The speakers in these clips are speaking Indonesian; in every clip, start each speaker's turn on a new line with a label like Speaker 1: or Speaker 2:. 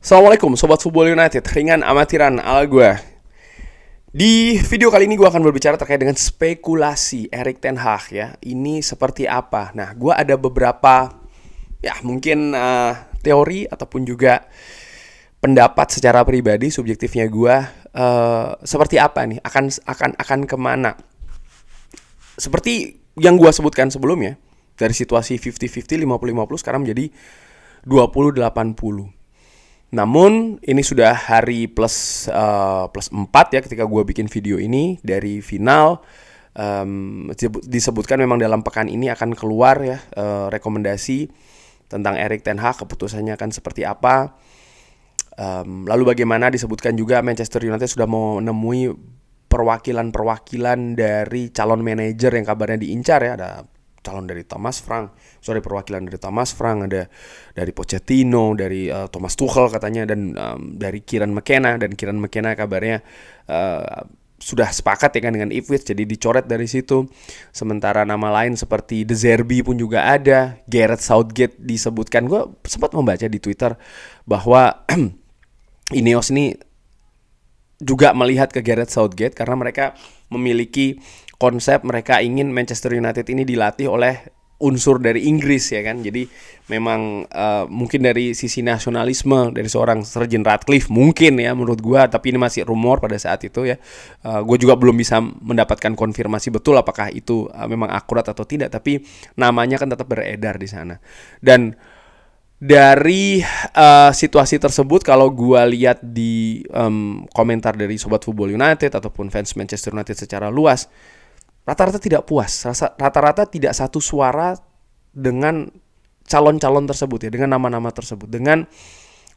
Speaker 1: Assalamualaikum Sobat Football United, ringan amatiran ala gue. Di video kali ini gue akan berbicara terkait dengan spekulasi Erik ten Hag ya. Ini seperti apa? Nah, gue ada beberapa mungkin teori ataupun juga pendapat secara pribadi subjektifnya gue seperti apa nih? Akan kemana? Seperti yang gue sebutkan sebelumnya, dari situasi 50-50, 50-50 sekarang menjadi 20-80. Namun ini sudah hari plus 4 ya ketika gue bikin video ini. Dari final disebutkan memang dalam pekan ini akan keluar ya rekomendasi tentang Erik ten Hag, keputusannya akan seperti apa. Lalu bagaimana disebutkan juga Manchester United sudah mau menemui perwakilan dari calon manajer yang kabarnya diincar ya. Ada calon dari perwakilan dari Thomas Frank, ada dari Pochettino, dari Thomas Tuchel katanya, dan dari Kieran McKenna. Dan Kieran McKenna kabarnya sudah sepakat ya kan dengan Ipswich, jadi dicoret dari situ. Sementara nama lain seperti De Zerbi pun juga ada. Gareth Southgate disebutkan. Gue sempat membaca di Twitter bahwa Ineos ini juga melihat ke Gareth Southgate karena mereka memiliki konsep mereka ingin Manchester United ini dilatih oleh unsur dari Inggris ya kan. Jadi memang mungkin dari sisi nasionalisme dari seorang Sir Jim Ratcliffe mungkin ya menurut gue, tapi ini masih rumor pada saat itu ya. Gue juga belum bisa mendapatkan konfirmasi betul apakah itu memang akurat atau tidak, tapi namanya kan tetap beredar di sana. Dan dari situasi tersebut, kalau gue lihat di komentar dari Sobat Football United ataupun fans Manchester United secara luas, rata-rata tidak puas, rata-rata tidak satu suara dengan calon-calon tersebut ya, dengan nama-nama tersebut, dengan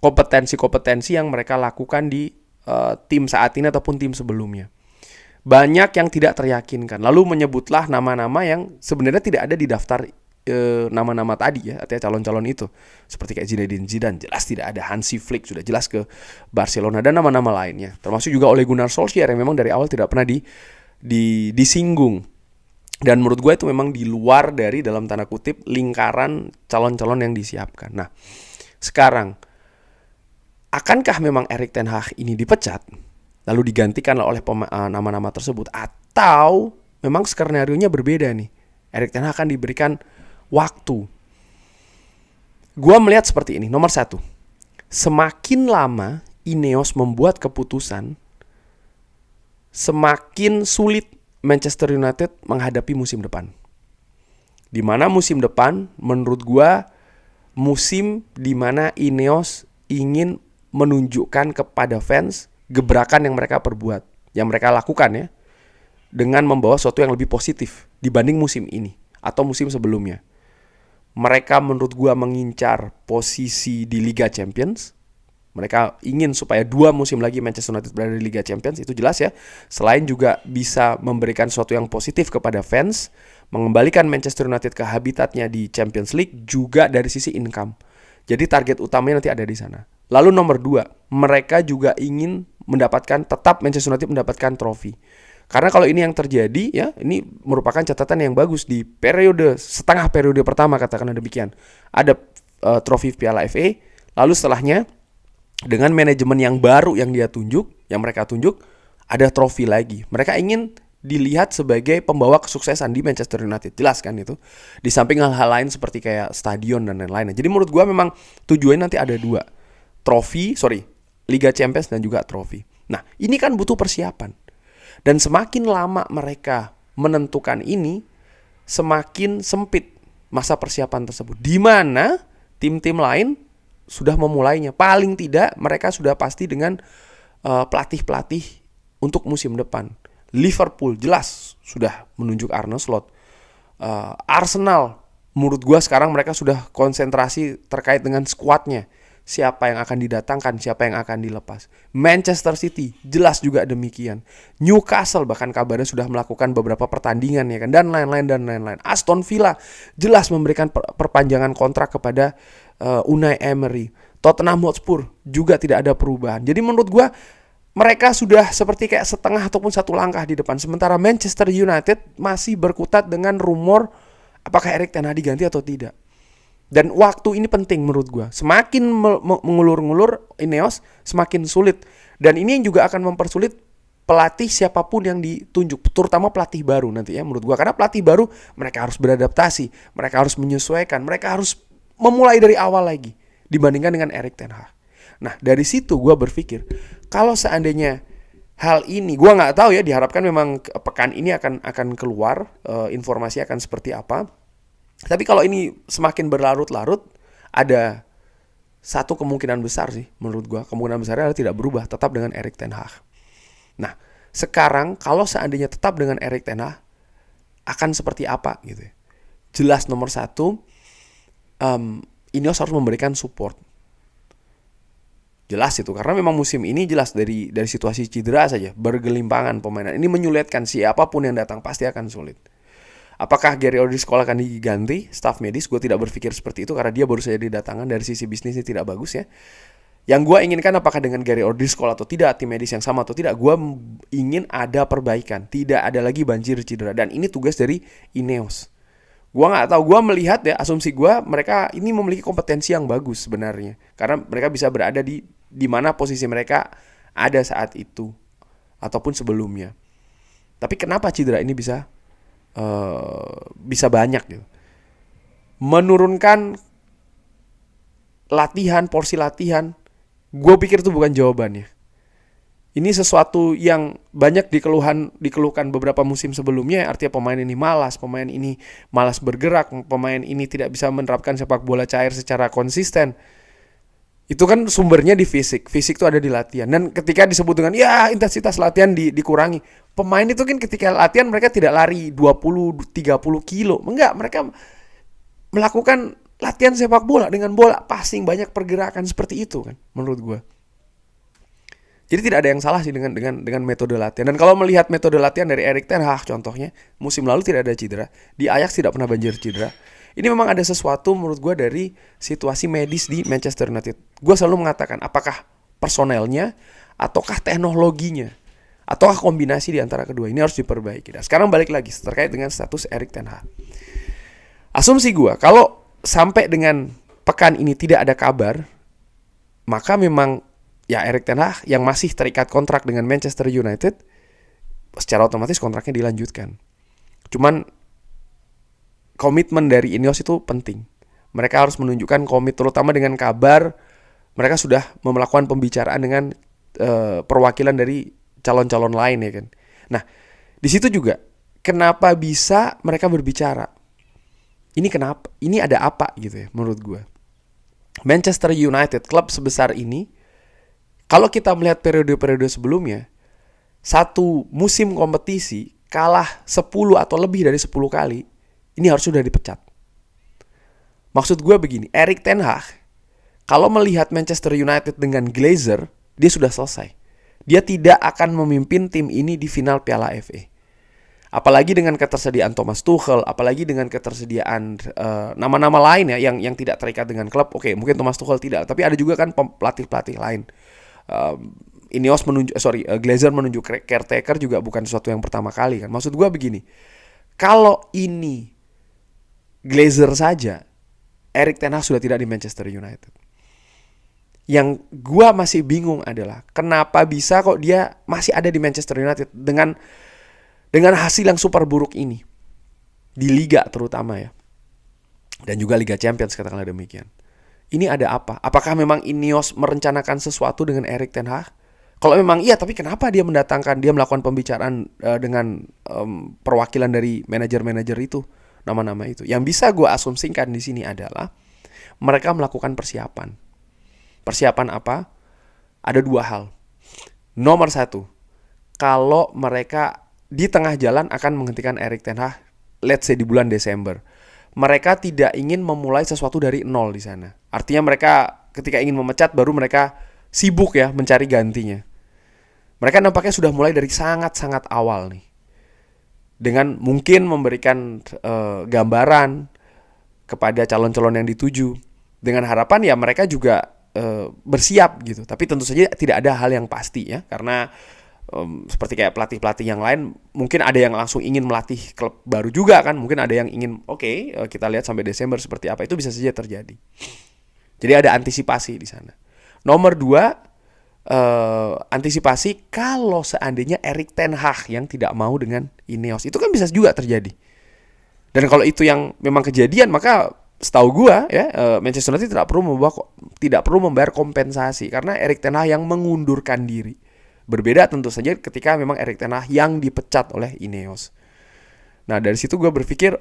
Speaker 1: kompetensi-kompetensi yang mereka lakukan di tim saat ini ataupun tim sebelumnya. Banyak yang tidak teryakinkan, lalu menyebutlah nama-nama yang sebenarnya tidak ada di daftar nama-nama tadi ya, artinya calon-calon itu. Seperti kayak Zinedine Zidane, jelas tidak ada. Hansi Flick sudah jelas ke Barcelona, dan nama-nama lainnya. Termasuk juga Ole Gunnar Solskjaer yang memang dari awal tidak pernah disinggung. Dan menurut gue itu memang di luar dari, dalam tanda kutip, lingkaran calon-calon yang disiapkan. Nah, sekarang akankah memang Erik ten Hag ini dipecat lalu digantikan oleh nama-nama tersebut, atau memang skenario-nya berbeda nih? Erik ten Hag akan diberikan waktu. Gue melihat seperti ini. Nomor 1, semakin lama Ineos membuat keputusan, semakin sulit Manchester United menghadapi musim depan. Dimana musim depan menurut gue musim dimana Ineos ingin menunjukkan kepada fans gebrakan yang mereka perbuat, yang mereka lakukan ya, dengan membawa sesuatu yang lebih positif dibanding musim ini atau musim sebelumnya. Mereka menurut gue mengincar posisi di Liga Champions. Mereka ingin supaya 2 musim lagi Manchester United berada di Liga Champions, itu jelas ya. Selain juga bisa memberikan sesuatu yang positif kepada fans, mengembalikan Manchester United ke habitatnya di Champions League, juga dari sisi income. Jadi target utamanya nanti ada di sana. Lalu nomor 2, mereka juga ingin tetap Manchester United mendapatkan trofi. Karena kalau ini yang terjadi ya, ini merupakan catatan yang bagus di setengah periode pertama, katakanlah demikian. Ada trofi Piala FA, lalu setelahnya dengan manajemen yang baru yang mereka tunjuk, ada trofi lagi. Mereka ingin dilihat sebagai pembawa kesuksesan di Manchester United. Jelas kan itu. Di samping hal-hal lain seperti kayak stadion dan lain-lain. Jadi menurut gue memang tujuannya nanti ada 2. Liga Champions dan juga trofi. Nah, ini kan butuh persiapan. Dan semakin lama mereka menentukan ini, semakin sempit masa persiapan tersebut. Di mana tim-tim lain sudah memulainya. Paling tidak mereka sudah pasti dengan pelatih-pelatih untuk musim depan. Liverpool jelas sudah menunjuk Arne Slot. Arsenal menurut gue sekarang mereka sudah konsentrasi terkait dengan skuadnya. Siapa yang akan didatangkan, siapa yang akan dilepas. Manchester City jelas juga demikian. Newcastle bahkan kabarnya sudah melakukan beberapa pertandingan ya kan, dan lain-lain. Aston Villa jelas memberikan perpanjangan kontrak kepada Unai Emery. Tottenham Hotspur juga tidak ada perubahan. Jadi menurut gue mereka sudah seperti kayak setengah ataupun 1 langkah di depan. Sementara Manchester United masih berkutat dengan rumor apakah Erik ten Hag diganti atau tidak. Dan waktu ini penting menurut gue. Semakin mengulur-ngulur Ineos, semakin sulit. Dan ini yang juga akan mempersulit pelatih siapapun yang ditunjuk, terutama pelatih baru nanti ya menurut gue. Karena pelatih baru mereka harus beradaptasi, mereka harus menyesuaikan, mereka harus memulai dari awal lagi dibandingkan dengan Erik ten Hag. Nah dari situ gue berpikir kalau seandainya hal ini, gue nggak tahu ya, diharapkan memang pekan ini akan keluar informasi akan seperti apa. Tapi kalau ini semakin berlarut-larut, ada satu kemungkinan besar sih menurut gue. Kemungkinan besarnya adalah tidak berubah, tetap dengan Erik ten Hag. Nah, sekarang kalau seandainya tetap dengan Erik ten Hag, akan seperti apa gitu ya. Jelas nomor satu, Ineos harus memberikan support. Jelas itu, karena memang musim ini jelas dari situasi cedera saja, bergelimpangan pemain. Ini menyulitkan, siapapun yang datang pasti akan sulit. Apakah Gary O'Driscoll akan diganti staff medis? Gue tidak berpikir seperti itu karena dia baru saja didatangkan, dari sisi bisnisnya tidak bagus ya. Yang gue inginkan apakah dengan Gary O'Driscoll atau tidak, tim medis yang sama atau tidak, gue ingin ada perbaikan, tidak ada lagi banjir cedera, dan ini tugas dari Ineos. Gue nggak tahu, gue melihat ya, asumsi gue mereka ini memiliki kompetensi yang bagus sebenarnya, karena mereka bisa berada di mana posisi mereka ada saat itu ataupun sebelumnya. Tapi kenapa cedera ini bisa banyak gitu? Menurunkan latihan, porsi latihan, gue pikir itu bukan jawabannya. Ini sesuatu yang banyak dikeluhkan beberapa musim sebelumnya. Artinya pemain ini malas bergerak, pemain ini tidak bisa menerapkan sepak bola cair secara konsisten. Itu kan sumbernya di fisik. Fisik itu ada di latihan. Dan ketika disebut dengan ya intensitas latihan dikurangi, pemain itu kan ketika latihan mereka tidak lari 20-30 kilo. Enggak, mereka melakukan latihan sepak bola dengan bola, passing, banyak pergerakan seperti itu kan menurut gue. Jadi tidak ada yang salah sih dengan metode latihan. Dan kalau melihat metode latihan dari Erik ten Hag contohnya, musim lalu tidak ada cedera, di Ajax tidak pernah banjir cedera. Ini memang ada sesuatu menurut gue dari situasi medis di Manchester United. Gue selalu mengatakan apakah personelnya ataukah teknologinya ataukah kombinasi di antara kedua ini harus diperbaiki. Nah, sekarang balik lagi terkait dengan status Erik ten Hag. Asumsi gue kalau sampai dengan pekan ini tidak ada kabar, maka memang ya Erik ten Hag yang masih terikat kontrak dengan Manchester United, secara otomatis kontraknya dilanjutkan. Cuman komitmen dari Ineos itu penting. Mereka harus menunjukkan komit, terutama dengan kabar mereka sudah melakukan pembicaraan dengan perwakilan dari calon-calon lain ya kan. Nah, di situ juga kenapa bisa mereka berbicara? Ini kenapa? Ini ada apa gitu ya menurut gue. Manchester United, klub sebesar ini, kalau kita melihat periode-periode sebelumnya, satu musim kompetisi kalah 10 atau lebih dari 10 kali, ini harus sudah dipecat. Maksud gue begini, Erik ten Hag kalau melihat Manchester United dengan Glazer, dia sudah selesai. Dia tidak akan memimpin tim ini di final Piala FA. Apalagi dengan ketersediaan Thomas Tuchel, apalagi dengan ketersediaan nama-nama lain ya yang tidak terikat dengan klub. Oke, mungkin Thomas Tuchel tidak, tapi ada juga kan pelatih-pelatih lain. Ineos Glazer menunjuk caretaker juga bukan sesuatu yang pertama kali kan. Maksud gue begini, kalau ini Glazer saja, Erik ten Hag sudah tidak di Manchester United. Yang gue masih bingung adalah kenapa bisa kok dia masih ada di Manchester United dengan hasil yang super buruk ini di Liga terutama ya, dan juga Liga Champions katakanlah demikian. Ini ada apa? Apakah memang Ineos merencanakan sesuatu dengan Erik ten Hag? Kalau memang iya, tapi kenapa dia melakukan pembicaraan dengan perwakilan dari manajer-manajer itu, nama-nama itu? Yang bisa gue asumsikan di sini adalah mereka melakukan persiapan. Persiapan apa? Ada dua hal. Nomor satu, kalau mereka di tengah jalan akan menghentikan Erik ten Hag, let's say di bulan Desember, mereka tidak ingin memulai sesuatu dari nol di sana. Artinya mereka ketika ingin memecat baru mereka sibuk ya mencari gantinya. Mereka nampaknya sudah mulai dari sangat-sangat awal nih, dengan mungkin memberikan gambaran kepada calon-calon yang dituju, dengan harapan ya mereka juga bersiap gitu. Tapi tentu saja tidak ada hal yang pasti ya, karena seperti kayak pelatih-pelatih yang lain, mungkin ada yang langsung ingin melatih klub baru juga kan, mungkin ada yang ingin kita lihat sampai Desember seperti apa, itu bisa saja terjadi. Jadi ada antisipasi di sana. Nomor 2, antisipasi kalau seandainya Erik ten Hag yang tidak mau dengan Ineos, itu kan bisa juga terjadi. Dan kalau itu yang memang kejadian, maka setahu gua ya, Manchester United tidak perlu membayar kompensasi karena Erik ten Hag yang mengundurkan diri. Berbeda tentu saja ketika memang Erik ten Hag yang dipecat oleh Ineos. Nah, dari situ gua berpikir,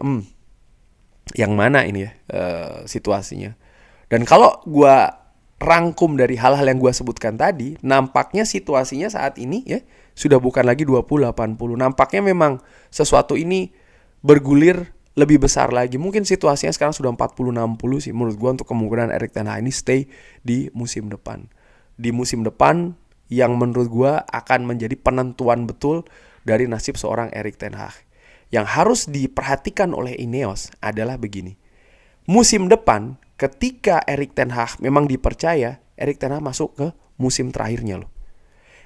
Speaker 1: yang mana ini ya situasinya. Dan kalau gua rangkum dari hal-hal yang gua sebutkan tadi, nampaknya situasinya saat ini ya sudah bukan lagi 20-80. Nampaknya memang sesuatu ini bergulir lebih besar lagi. Mungkin situasinya sekarang sudah 40-60 sih menurut gue untuk kemungkinan Erik ten Hag ini stay di musim depan. Di musim depan yang menurut gue akan menjadi penentuan betul dari nasib seorang Erik ten Hag. Yang harus diperhatikan oleh Ineos adalah begini. Musim depan ketika Erik ten Hag memang dipercaya, Erik ten Hag masuk ke musim terakhirnya loh.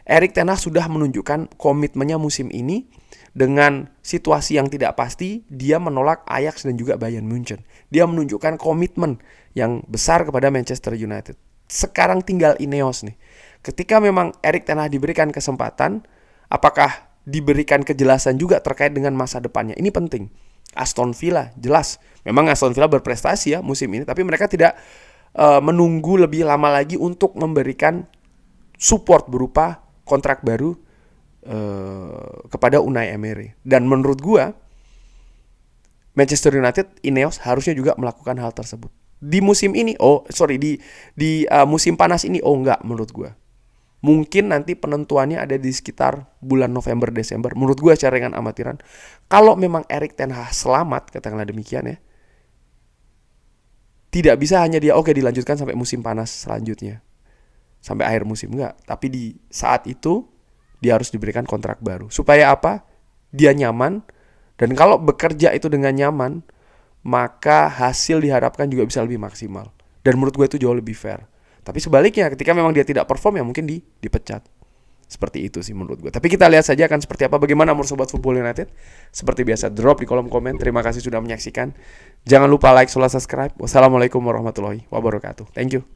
Speaker 1: Erik ten Hag sudah menunjukkan komitmennya musim ini. Dengan situasi yang tidak pasti, dia menolak Ajax dan juga Bayern Munchen. Dia menunjukkan komitmen yang besar kepada Manchester United. Sekarang tinggal Ineos nih. Ketika memang Erik ten Hag diberikan kesempatan, apakah diberikan kejelasan juga terkait dengan masa depannya? Ini penting. Aston Villa jelas. Memang Aston Villa berprestasi ya musim ini, tapi mereka tidak menunggu lebih lama lagi untuk memberikan support berupa kontrak baru kepada Unai Emery. Dan menurut gua Manchester United, Ineos harusnya juga melakukan hal tersebut. Di musim ini, di musim panas ini, enggak menurut gua. Mungkin nanti penentuannya ada di sekitar bulan November Desember. Menurut gua secara dengan amatiran, kalau memang Erik ten Hag selamat, katakanlah demikian ya, tidak bisa hanya dia dilanjutkan sampai musim panas selanjutnya, sampai akhir musim, enggak. Tapi di saat itu dia harus diberikan kontrak baru. Supaya apa? Dia nyaman. Dan kalau bekerja itu dengan nyaman, maka hasil diharapkan juga bisa lebih maksimal. Dan menurut gue itu jauh lebih fair. Tapi sebaliknya, ketika memang dia tidak perform, ya mungkin dipecat. Seperti itu sih menurut gue. Tapi kita lihat saja akan seperti apa. Bagaimana menurut Sobat Football United? Seperti biasa, drop di kolom komen. Terima kasih sudah menyaksikan. Jangan lupa like, subscribe. Wassalamualaikum warahmatullahi wabarakatuh. Thank you.